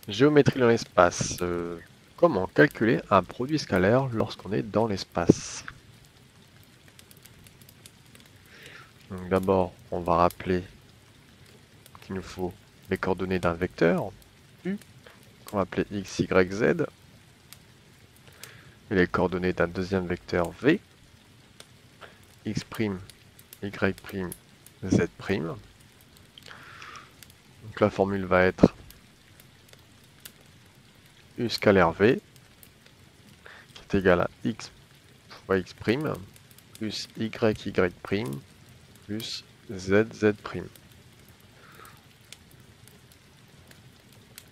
Géométrie dans l'espace. Comment calculer un produit scalaire lorsqu'on est dans l'espace? Donc d'abord, on va rappeler qu'il nous faut les coordonnées d'un vecteur, U, qu'on va appeler x, y, z, et les coordonnées d'un deuxième vecteur V, x', y', z'. Donc la formule va être U scalaire V, qui est égal à x fois x', plus y', plus z'.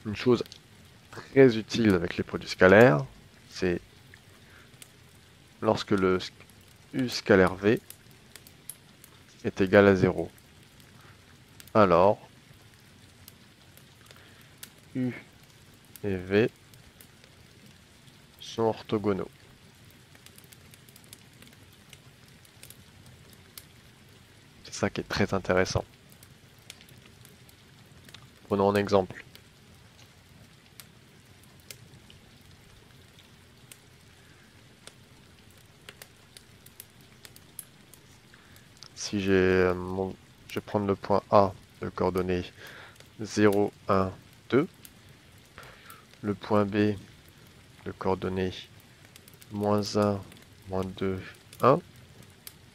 Une chose très utile avec les produits scalaires, c'est lorsque le U scalaire V est égal à 0. Alors, U et V sont orthogonaux. C'est ça qui est très intéressant. Prenons un exemple. Si je vais prendre le point A de coordonnées 0, 1, 2, le point B de coordonnées -1, -2, 1,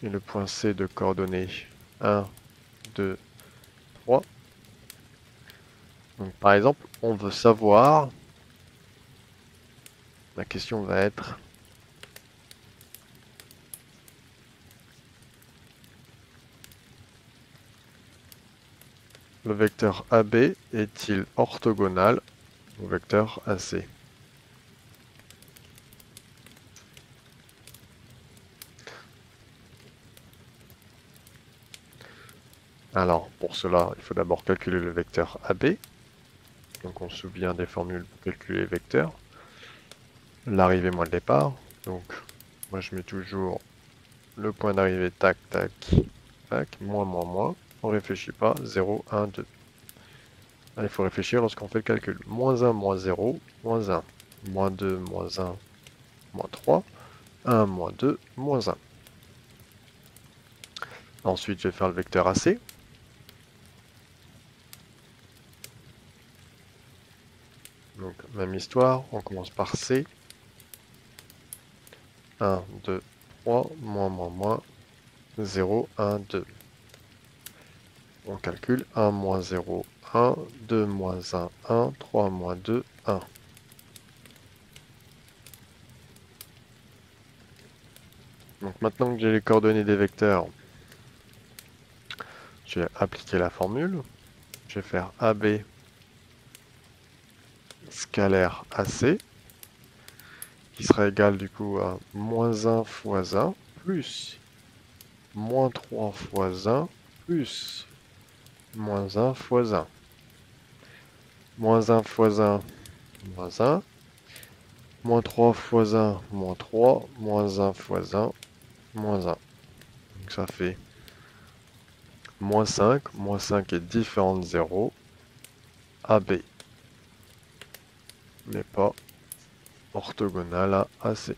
et le point C de coordonnées 1, 2, 3. Donc, par exemple, on veut savoir, la question va être, le vecteur AB est-il orthogonal au vecteur AC? Alors, pour cela, il faut d'abord calculer le vecteur AB. Donc, on se souvient des formules pour calculer les vecteurs. L'arrivée moins le départ. Donc, moi, je mets toujours le point d'arrivée, tac, tac, tac, moins, moins, moins. On ne réfléchit pas, 0, 1, 2. Là, il faut réfléchir lorsqu'on fait le calcul. Moins 1, moins 0, moins 1. Moins 2, moins 1, moins 3. 1, moins 2, moins 1. Ensuite, je vais faire le vecteur AC. Donc, même histoire, on commence par C. 1, 2, 3, moins, moins, moins, 0, 1, 2. On calcule 1, moins 0, 1, 2, moins 1, 1, 3, moins 2, 1. Donc maintenant que j'ai les coordonnées des vecteurs, je vais appliquer la formule. Je vais faire AB scalaire AC, qui sera égal du coup à moins 1 fois 1, plus moins 3 fois 1, plus moins 1 fois 1. Moins 1 fois 1, moins 1. Moins 3 fois 1, moins 3. Moins 1 fois 1, moins 1. Donc ça fait moins 5. Moins 5 est différent de 0. AB n'est pas orthogonal à AC.